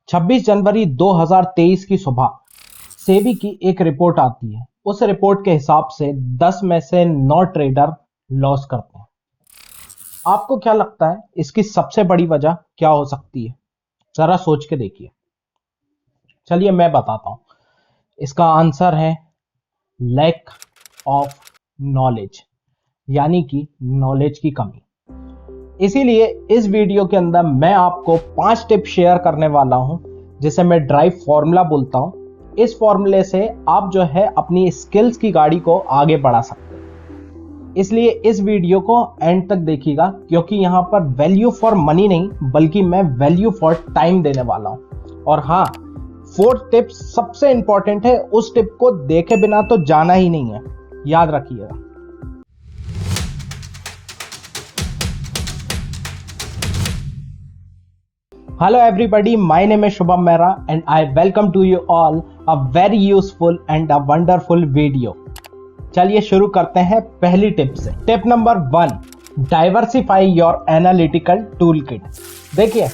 26 जनवरी 2023 की सुबह सेबी की एक रिपोर्ट आती है। उस रिपोर्ट के हिसाब से 10 में से 9 ट्रेडर लॉस करते हैं। आपको क्या लगता है इसकी सबसे बड़ी वजह क्या हो सकती है? जरा सोच के देखिए। चलिए मैं बताता हूं। इसका आंसर है लैक ऑफ नॉलेज, यानी कि नॉलेज की कमी। इसीलिए इस वीडियो के अंदर मैं आपको 5 टिप शेयर करने वाला हूं, जिसे मैं ड्राइव फॉर्मूला बोलता हूं। इस फॉर्मूले से आप जो है अपनी स्किल्स की गाड़ी को आगे बढ़ा सकते हैं। इसलिए इस वीडियो को एंड तक देखिएगा, क्योंकि यहां पर वैल्यू फॉर मनी नहीं बल्कि मैं वैल्यू फॉर टाइम देने वाला हूं। और हाँ, 4th टिप सबसे इंपॉर्टेंट है, उस टिप को देखे बिना तो जाना ही नहीं है, याद रखिएगा। Hello everybody, my name is Shubham Mehra and I welcome to you all a very useful and a wonderful video। चलिए शुरू करते हैं पहली टिप से। Tip number 1, diversify your analytical tool kit. देखिए,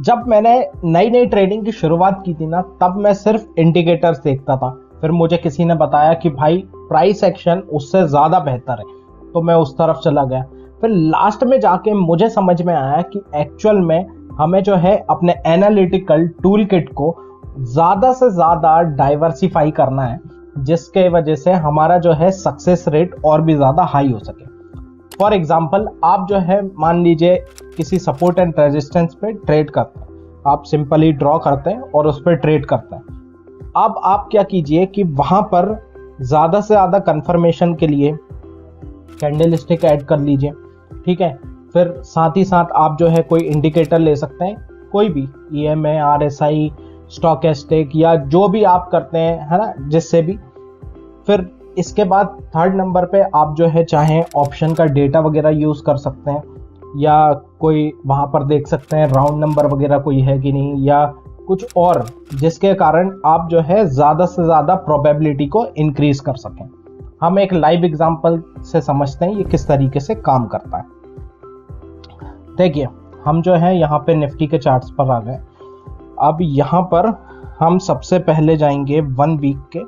जब मैंने नई नई ट्रेडिंग की शुरुआत की थी ना, तब मैं सिर्फ इंडिकेटर्स देखता था। फिर मुझे किसी ने बताया कि भाई प्राइस एक्शन उससे ज़्यादा बेहतर है, तो मैं उस तरफ चला गया। फिर लास्ट में जाके मुझे समझ में आया कि एक्चुअल में हमें जो है अपने एनालिटिकल टूल किट को ज़्यादा से ज़्यादा डाइवर्सिफाई करना है, जिसके वजह से हमारा जो है सक्सेस रेट और भी ज़्यादा हाई हो सके। फॉर एग्जाम्पल, आप जो है मान लीजिए किसी सपोर्ट एंड रेजिस्टेंस पे ट्रेड करते हैं, आप सिंपली ड्रॉ करते हैं और उस पर ट्रेड करते हैं। अब आप क्या कीजिए कि वहाँ पर ज़्यादा से ज़्यादा कंफर्मेशन के लिए कैंडलस्टिक ऐड कर लीजिए, ठीक है। फिर साथ ही साथ आप जो है कोई इंडिकेटर ले सकते हैं, कोई भी EMA, RSI, स्टॉकेस्टिक या जो भी आप करते हैं, है ना, जिससे भी। फिर इसके बाद 3rd नंबर पे आप जो है चाहें ऑप्शन का डेटा वगैरह यूज़ कर सकते हैं, या कोई वहाँ पर देख सकते हैं राउंड नंबर वगैरह कोई है कि नहीं, या कुछ और, जिसके कारण आप जो है ज़्यादा से ज़्यादा प्रोबेबिलिटी को इंक्रीज कर सकें। हम एक लाइव एग्जाम्पल से समझते हैं ये किस तरीके से काम करता है। देखिए, हम जो है यहाँ पे निफ्टी के चार्ट्स पर आ गए। अब यहाँ पर हम सबसे पहले जाएंगे 1 वीक के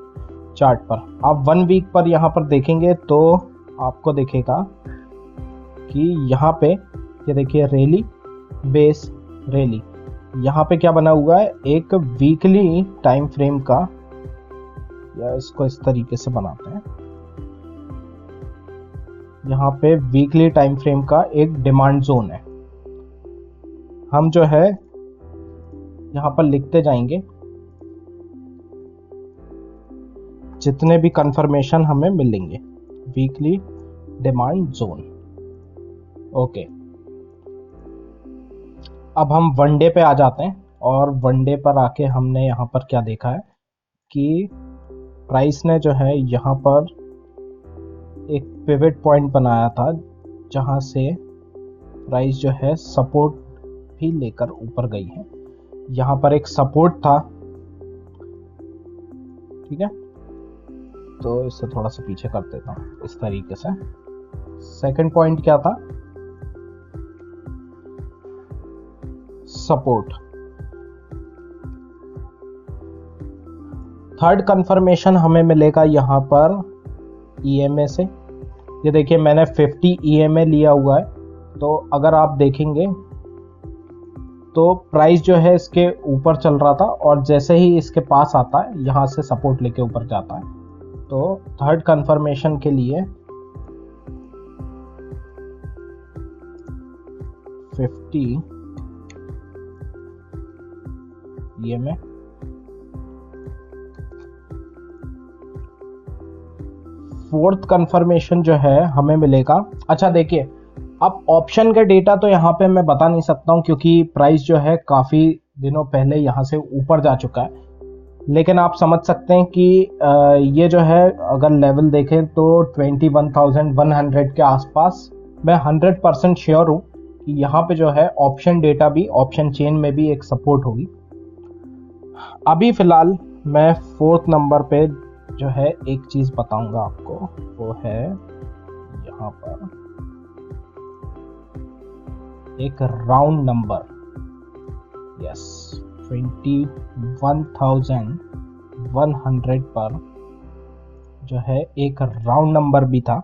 चार्ट पर। आप 1 वीक पर यहाँ पर देखेंगे तो आपको दिखेगा कि यहाँ पे ये देखिए रैली बेस रैली, यहाँ पे क्या बना हुआ है, एक वीकली टाइम फ्रेम का, या इसको इस तरीके से बनाते हैं। यहाँ पे वीकली टाइम फ्रेम का एक डिमांड जोन है। हम जो है यहाँ पर लिखते जाएंगे जितने भी कंफर्मेशन हमें मिलेंगे, वीकली डिमांड जोन। ओके, अब हम वनडे पे आ जाते हैं, और वनडे पर आके हमने यहाँ पर क्या देखा है कि प्राइस ने जो है यहाँ पर एक पिवट पॉइंट बनाया था, जहाँ से प्राइस जो है सपोर्ट भी लेकर ऊपर गई है। यहाँ पर एक सपोर्ट था, ठीक है, तो इससे थोड़ा सा पीछे कर देता हूँ इस तरीके से। सेकंड पॉइंट क्या था, सपोर्ट। 3rd कंफर्मेशन हमें मिलेगा यहाँ पर EMA से। ये देखिए मैंने 50 EMA लिया हुआ है, तो अगर आप देखेंगे तो प्राइस जो है इसके ऊपर चल रहा था, और जैसे ही इसके पास आता है यहाँ से सपोर्ट लेके ऊपर जाता है। तो 3rd कंफर्मेशन के लिए 50 EMA, फोर्थ कंफर्मेशन जो है हमें मिलेगा। अच्छा देखिए, अब ऑप्शन का डेटा तो यहाँ पे मैं बता नहीं सकता हूँ, क्योंकि प्राइस जो है काफ़ी दिनों पहले यहाँ से ऊपर जा चुका है। लेकिन आप समझ सकते हैं कि ये जो है अगर लेवल देखें तो 21,100 के आसपास, मैं 100% श्योर हूँ कि यहाँ पे जो है ऑप्शन डेटा भी, ऑप्शन चेन में भी एक सपोर्ट होगी। अभी फ़िलहाल मैं 4th नंबर पे जो है एक चीज़ बताऊंगा आपको, वो है यहाँ पर एक राउंड नंबर, यस 21,100 पर जो है एक राउंड नंबर भी था।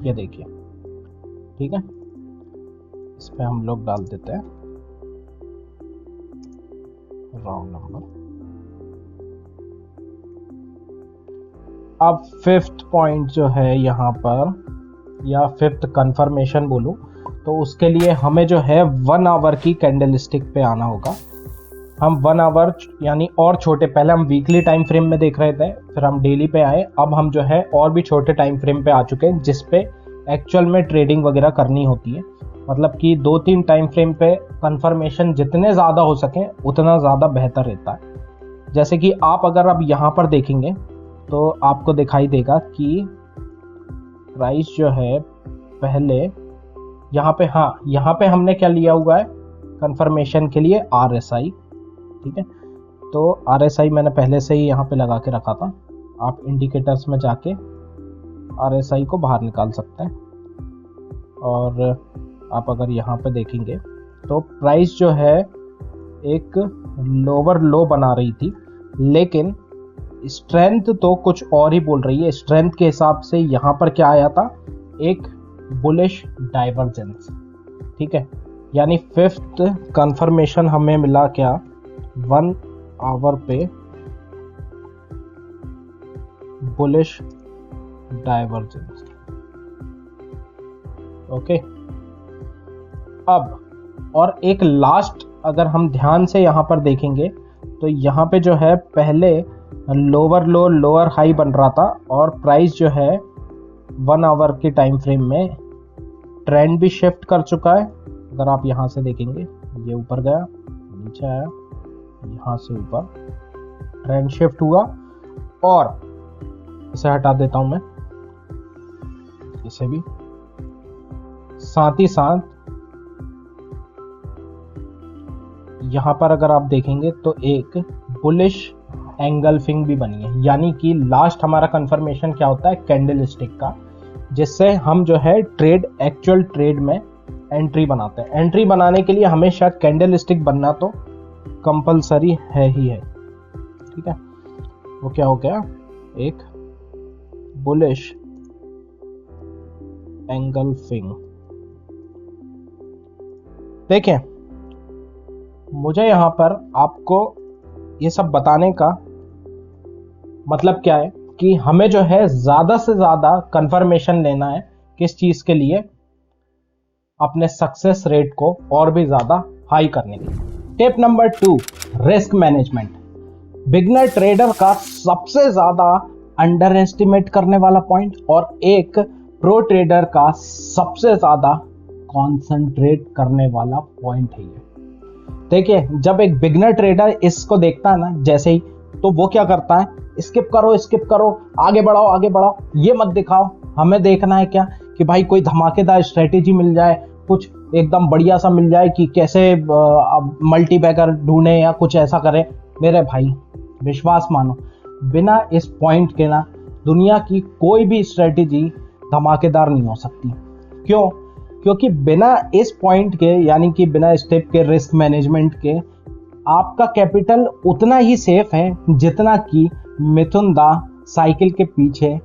ये देखिए, ठीक है, इस पे हम लोग डाल देते हैं राउंड नंबर। अब फिफ्थ पॉइंट जो है यहाँ पर, या फिफ्थ कंफर्मेशन बोलूं, तो उसके लिए हमें जो है 1 आवर की कैंडलस्टिक पे आना होगा। हम 1 आवर यानी और छोटे, पहले हम वीकली टाइम फ्रेम में देख रहे थे, फिर हम डेली पे आए, अब हम जो है और भी छोटे टाइम फ्रेम पे आ चुके हैं जिस पे एक्चुअल में ट्रेडिंग वगैरह करनी होती है। मतलब कि 2-3 टाइम फ्रेम पे कंफर्मेशन जितने ज़्यादा हो सके उतना ज़्यादा बेहतर रहता है। जैसे कि आप अगर अब यहाँ पर देखेंगे तो आपको दिखाई देगा कि प्राइस जो है पहले यहाँ पे, हाँ यहाँ पे हमने क्या लिया हुआ है कंफर्मेशन के लिए, RSI, ठीक है। तो RSI मैंने पहले से ही यहाँ पे लगा के रखा था। आप इंडिकेटर्स में जाके RSI को बाहर निकाल सकते हैं, और आप अगर यहाँ पे देखेंगे तो प्राइस जो है एक लोअर लो बना रही थी, लेकिन स्ट्रेंथ तो कुछ और ही बोल रही है। स्ट्रेंथ के हिसाब से यहाँ पर क्या आया था, एक बुलिश डाइवर्जेंस, ठीक है। यानी फिफ्थ कंफर्मेशन हमें मिला क्या, 1 आवर पे बुलिश डाइवर्जेंस, ओके। अब और एक लास्ट, अगर हम ध्यान से यहाँ पर देखेंगे तो यहाँ पे जो है पहले लोअर लो लोअर हाई बन रहा था, और प्राइस जो है 1 आवर के टाइम फ्रेम में ट्रेंड भी शिफ्ट कर चुका है। अगर आप यहाँ से देखेंगे, ये ऊपर गया, नीचे आया, यहाँ से ऊपर ट्रेंड शिफ्ट हुआ, और इसे हटा देता हूं मैं, इसे भी, साथ ही साथ यहां पर अगर आप देखेंगे तो एक बुलिश एंगल्फिंग भी बनी है। यानी कि लास्ट हमारा कंफर्मेशन क्या होता है, कैंडलस्टिक का, जिससे हम जो है ट्रेड, एक्चुअल ट्रेड में एंट्री बनाते हैं। एंट्री बनाने के लिए हमेशा कैंडलस्टिक बनना तो कंपलसरी है ही है, ठीक है। वो क्या हो गया, एक बुलिश एंगल्फिंग। देखिए, मुझे यहां पर आपको ये सब बताने का मतलब क्या है कि हमें जो है ज्यादा से ज्यादा कंफर्मेशन लेना है। किस चीज के लिए, अपने सक्सेस रेट को और भी ज्यादा हाई करने के लिए। Tip number 2, risk management. Beginner trader का सबसे ज्यादा अंडर एस्टिमेट करने वाला पॉइंट, और एक प्रो ट्रेडर का सबसे ज्यादा कॉन्सेंट्रेट करने वाला पॉइंट है ये। देखिए, जब एक बिगनर ट्रेडर इसको देखता है ना जैसे ही, तो वो क्या करता है, स्किप करो, आगे बढ़ाओ, ये मत दिखाओ। हमें देखना है क्या कि भाई कोई धमाकेदार स्ट्रेटेजी मिल जाए, कुछ एकदम बढ़िया सा मिल जाए कि कैसे मल्टी बैगर ढूंढे या कुछ ऐसा करें। मेरे भाई विश्वास मानो, बिना इस पॉइंट के ना दुनिया की कोई भी स्ट्रेटेजी धमाकेदार नहीं हो सकती। क्यों? क्योंकि बिना इस पॉइंट के, यानी कि बिना स्टेप के, रिस्क मैनेजमेंट के, आपका कैपिटल उतना ही सेफ है जितना कि मिथुन दा साइकिल के पीछे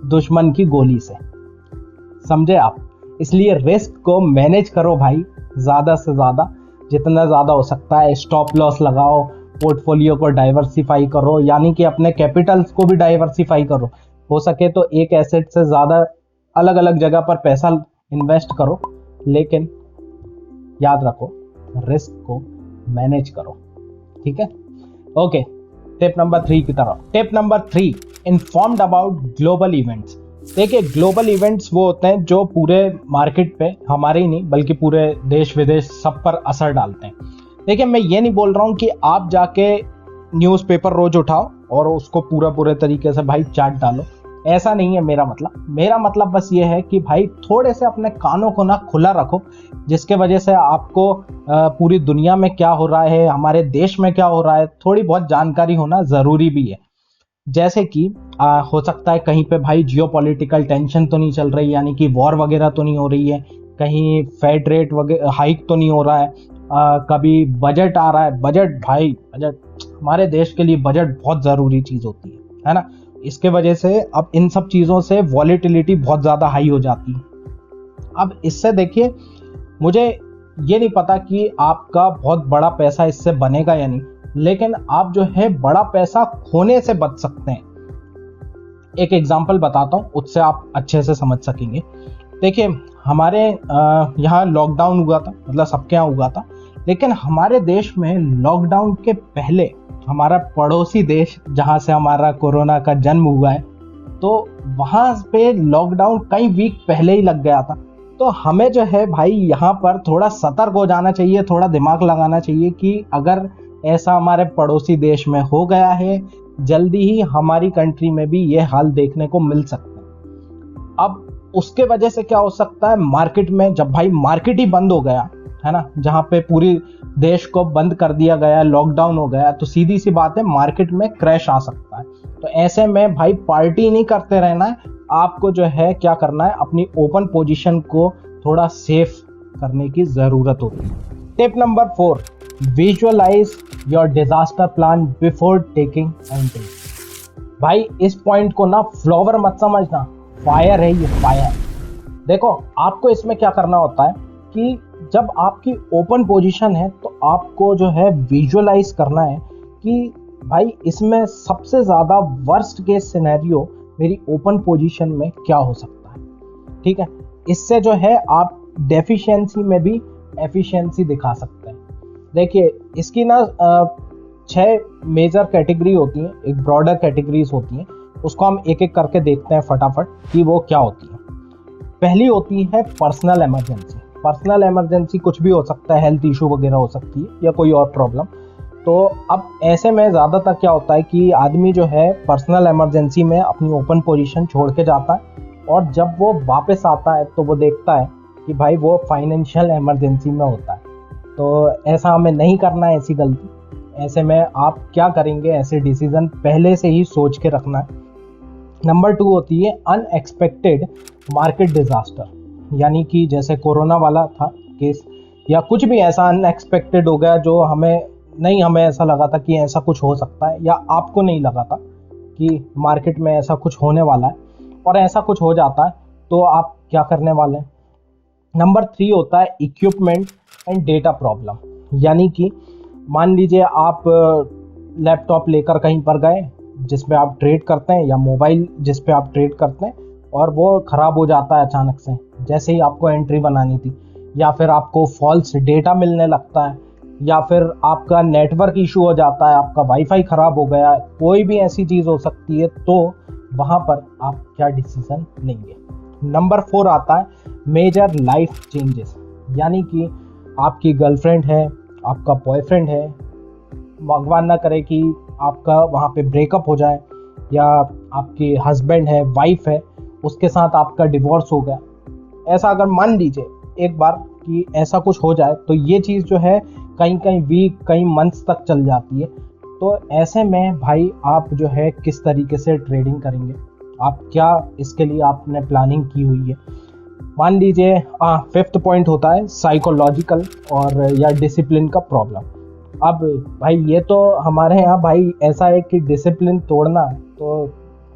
दुश्मन की गोली से। समझे आप? इसलिए रिस्क को मैनेज करो भाई, ज्यादा से ज्यादा, जितना ज्यादा हो सकता है। स्टॉप लॉस लगाओ, पोर्टफोलियो को डाइवर्सिफाई करो, यानी कि अपने कैपिटल्स को भी डाइवर्सिफाई करो। हो सके तो एक एसेट से ज्यादा अलग अलग जगह पर पैसा इन्वेस्ट करो, लेकिन याद रखो रिस्क को मैनेज करो, ठीक है। ओके, टिप नंबर 3 की तरफ। Tip number 3, informed about global events. देखिए, ग्लोबल इवेंट्स वो होते हैं जो पूरे मार्केट पे, हमारे ही नहीं बल्कि पूरे देश विदेश सब पर असर डालते हैं। देखिए, मैं ये नहीं बोल रहा हूँ कि आप जाके न्यूज़पेपर रोज उठाओ और उसको पूरे तरीके से भाई चाट डालो, ऐसा नहीं है मेरा मतलब बस ये है कि भाई थोड़े से अपने कानों को ना खुला रखो, जिसके वजह से आपको पूरी दुनिया में क्या हो रहा है, हमारे देश में क्या हो रहा है, थोड़ी बहुत जानकारी होना ज़रूरी भी है। जैसे कि हो सकता है कहीं पे भाई जियोपॉलिटिकल टेंशन तो नहीं चल रही, यानी कि वॉर वगैरह तो नहीं हो रही है, कहीं फेड रेट वगैरह हाइक तो नहीं हो रहा है, कभी बजट आ रहा है। बजट भाई, बजट हमारे देश के लिए बजट बहुत ज़रूरी चीज़ होती है ना। इसके वजह से अब इन सब चीज़ों से वॉलेटिलिटी बहुत ज़्यादा हाई हो जाती है। अब इससे देखिए, मुझे ये नहीं पता कि आपका बहुत बड़ा पैसा इससे बनेगा या नहीं, लेकिन आप जो है बड़ा पैसा खोने से बच सकते हैं। एक एग्जांपल बताता हूँ, उससे आप अच्छे से समझ सकेंगे। देखिए, हमारे यहाँ लॉकडाउन हुआ था, मतलब सबके यहाँ हुआ था, लेकिन हमारे देश में लॉकडाउन के पहले हमारा पड़ोसी देश जहाँ से हमारा कोरोना का जन्म हुआ है, तो वहाँ पे लॉकडाउन कई वीक पहले ही लग गया था। तो हमें जो है भाई यहाँ पर थोड़ा सतर्क हो जाना चाहिए, थोड़ा दिमाग लगाना चाहिए कि अगर ऐसा हमारे पड़ोसी देश में हो गया है, जल्दी ही हमारी कंट्री में भी ये हाल देखने को मिल सकता है। अब उसके वजह से क्या हो सकता है, मार्केट में जब भाई मार्केट ही बंद हो गया है ना, जहाँ पे पूरी देश को बंद कर दिया गया, लॉकडाउन हो गया, तो सीधी सी बात है मार्केट में क्रैश आ सकता है। तो ऐसे में भाई पार्टी नहीं करते रहना है, आपको जो है क्या करना है, अपनी ओपन पोजीशन को थोड़ा सेफ करने की ज़रूरत होती है। Tip number 4, visualise your disaster plan before taking entry. भाई इस पॉइंट को ना फ्लावर मत समझना, फायर है ये, फायर। देखो, आपको इसमें क्या करना होता है कि जब आपकी ओपन पोजीशन है तो आपको जो है विजुअलाइज करना है कि भाई इसमें सबसे ज़्यादा वर्स्ट केस सिनेरियो मेरी ओपन पोजीशन में क्या हो सकता है। ठीक है, इससे जो है आप डेफिशिएंसी में भी एफिशिएंसी दिखा सकते हैं। देखिए, इसकी ना 6 मेजर कैटेगरी होती हैं, एक ब्रॉडर कैटेगरीज होती हैं, उसको हम एक एक करके देखते हैं फटाफट कि वो क्या होती है। पहली होती है पर्सनल इमरजेंसी। पर्सनल इमरजेंसी कुछ भी हो सकता है, हेल्थ इशू वगैरह हो सकती है या कोई और प्रॉब्लम। तो अब ऐसे में ज़्यादातर क्या होता है कि आदमी जो है पर्सनल इमरजेंसी में अपनी ओपन पोजीशन छोड़ के जाता है, और जब वो वापस आता है तो वो देखता है कि भाई वो फाइनेंशियल इमरजेंसी में होता है। तो ऐसा हमें नहीं करना है, ऐसी गलती। ऐसे में आप क्या करेंगे, ऐसे डिसीजन पहले से ही सोच के रखना है। नंबर 2 होती है अनएक्सपेक्टेड मार्केट डिजास्टर, यानी कि जैसे कोरोना वाला था केस, या कुछ भी ऐसा अनएक्सपेक्टेड हो गया जो हमें ऐसा लगा था कि ऐसा कुछ हो सकता है, या आपको नहीं लगा था कि मार्केट में ऐसा कुछ होने वाला है, और ऐसा कुछ हो जाता है, तो आप क्या करने वाले हैं। नंबर 3 होता है इक्विपमेंट एंड डेटा प्रॉब्लम, यानी कि मान लीजिए आप लैपटॉप लेकर कहीं पर गए जिसमें आप ट्रेड करते हैं, या मोबाइल जिस पे आप ट्रेड करते हैं, और वो ख़राब हो जाता है अचानक से, जैसे ही आपको एंट्री बनानी थी, या फिर आपको फॉल्स डेटा मिलने लगता है, या फिर आपका नेटवर्क इशू हो जाता है, आपका वाईफाई ख़राब हो गया, कोई भी ऐसी चीज़ हो सकती है। तो वहाँ पर आप क्या डिसीजन लेंगे। नंबर 4 आता है मेजर लाइफ चेंजेस, यानी कि आपकी गर्लफ्रेंड है, आपका बॉयफ्रेंड है, भगवान ना करे कि आपका वहाँ पे ब्रेकअप हो जाए, या आपके हस्बैंड है, वाइफ है, उसके साथ आपका डिवोर्स हो गया। ऐसा अगर मान लीजिए एक बार कि ऐसा कुछ हो जाए, तो ये चीज़ जो है कई वीक, कई मंथ्स तक चल जाती है। तो ऐसे में भाई आप जो है किस तरीके से ट्रेडिंग करेंगे, आप क्या इसके लिए आपने प्लानिंग की हुई है। मान लीजिए 5th पॉइंट होता है साइकोलॉजिकल और या डिसिप्लिन का प्रॉब्लम। अब भाई ये तो हमारे यहाँ भाई ऐसा है कि डिसिप्लिन तोड़ना तो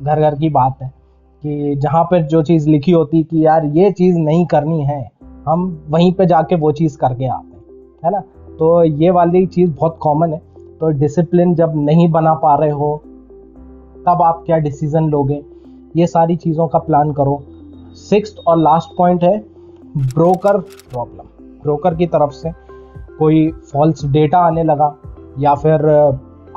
घर घर की बात है, कि जहाँ पर जो चीज़ लिखी होती कि यार ये चीज़ नहीं करनी है, हम वहीं पे जाके वो चीज़ करके आते हैं, है ना। तो ये वाली चीज़ बहुत कॉमन है। तो डिसिप्लिन जब नहीं बना पा रहे हो, तब आप क्या डिसीज़न लोगे, ये सारी चीज़ों का प्लान करो। 6th और लास्ट पॉइंट है ब्रोकर प्रॉब्लम। ब्रोकर की तरफ से कोई फॉल्स डेटा आने लगा, या फिर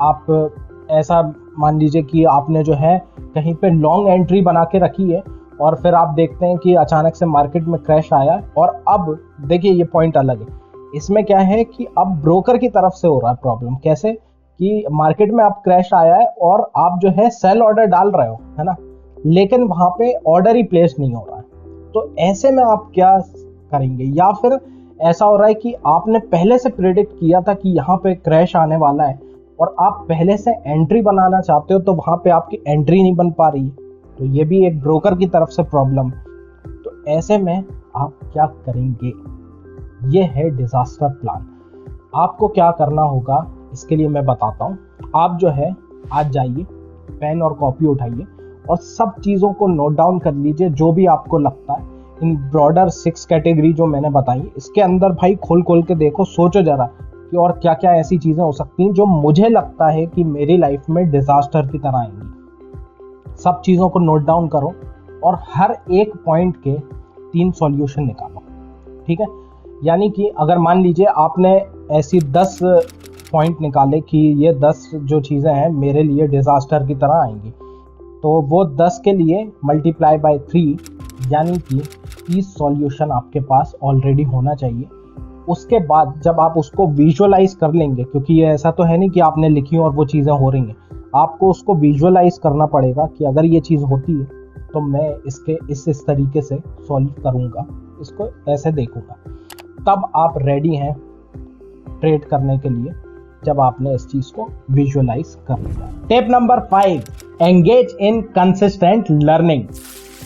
आप ऐसा मान लीजिए कि आपने जो है कहीं पे लॉन्ग एंट्री बना के रखी है, और फिर आप देखते हैं कि अचानक से मार्केट में क्रैश आया। और अब देखिए ये पॉइंट अलग है, इसमें क्या है कि अब ब्रोकर की तरफ से हो रहा है प्रॉब्लम। कैसे कि मार्केट में आप क्रैश आया है और आप जो है सेल ऑर्डर डाल रहे हो, है ना, लेकिन वहां पे ऑर्डर ही प्लेस नहीं हो रहा है। तो ऐसे में आप क्या करेंगे। या फिर ऐसा हो रहा है कि आपने पहले से प्रेडिक्ट किया था कि यहाँ पे क्रैश आने वाला है, और आप पहले से एंट्री बनाना चाहते हो तो वहां पे आपकी एंट्री नहीं बन पा रही है, तो ये भी एक ब्रोकर की तरफ से प्रॉब्लम। तो ऐसे में आप क्या करेंगे, ये है डिजास्टर प्लान। आपको क्या करना होगा इसके लिए मैं बताता हूँ। आप जो है आज जाइए, पेन और कॉपी उठाइए और सब चीज़ों को नोट डाउन कर लीजिए, जो भी आपको लगता है इन ब्रॉडर 6 कैटेगरी जो मैंने बताई, इसके अंदर भाई खोल के देखो, सोचो जरा कि और क्या क्या ऐसी चीज़ें हो सकती हैं जो मुझे लगता है कि मेरी लाइफ में डिजास्टर की तरह आएंगी। सब चीज़ों को नोट डाउन करो और हर एक पॉइंट के 3 सॉल्यूशन निकालो, ठीक है। यानी कि अगर मान लीजिए आपने ऐसी 10 पॉइंट निकाले कि ये 10 जो चीज़ें हैं मेरे लिए डिजास्टर की तरह आएंगी, तो वो 10 के लिए मल्टीप्लाई बाय 3 यानी कि 30 सॉल्यूशन आपके पास ऑलरेडी होना चाहिए। उसके बाद जब आप उसको विजुअलाइज कर लेंगे, क्योंकि ये ऐसा तो है नहीं कि आपने लिखी और वो चीज़ें हो रही हैं, आपको उसको विजुअलाइज करना पड़ेगा कि अगर ये चीज़ होती है तो मैं इसके इस तरीके से सॉल्व करूँगा, इसको ऐसे देखूँगा। तब आप रेडी हैं ट्रेड करने के लिए, जब आपने इस चीज को विजुअलाइज कर लिया। Tip number 5, engage in consistent learning.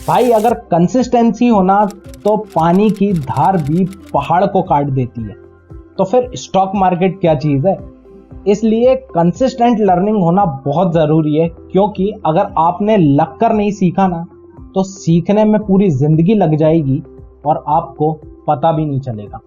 भाई अगर कंसिस्टेंसी होना तो पानी की धार भी पहाड़ को काट देती है, तो फिर स्टॉक मार्केट क्या चीज है। इसलिए कंसिस्टेंट लर्निंग होना बहुत जरूरी है, क्योंकि अगर आपने लग कर नहीं सीखा ना तो सीखने में पूरी जिंदगी लग जाएगी और आपको पता भी नहीं चलेगा।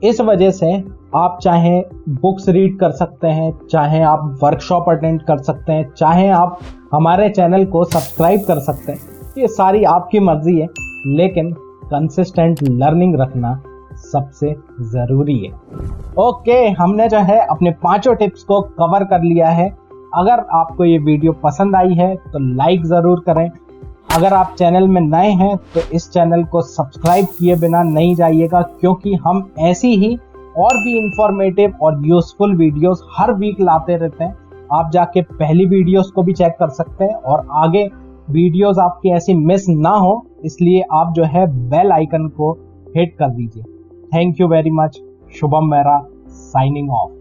इस वजह से आप चाहे बुक्स रीड कर सकते हैं, चाहे आप वर्कशॉप अटेंड कर सकते हैं, चाहे आप हमारे चैनल को सब्सक्राइब कर सकते हैं, ये सारी आपकी मर्जी है, लेकिन कंसिस्टेंट लर्निंग रखना सबसे ज़रूरी है। ओके, हमने जो है अपने 5 टिप्स को कवर कर लिया है। अगर आपको ये वीडियो पसंद आई है तो लाइक ज़रूर करें। अगर आप चैनल में नए हैं तो इस चैनल को सब्सक्राइब किए बिना नहीं जाइएगा, क्योंकि हम ऐसी ही और भी इंफॉर्मेटिव और यूजफुल वीडियोस हर वीक लाते रहते हैं। आप जाके पहली वीडियोस को भी चेक कर सकते हैं और आगे वीडियोस आपकी ऐसी मिस ना हो, इसलिए आप जो है बेल आइकन को हिट कर दीजिए। Thank you very much. Shubham Mehra signing off.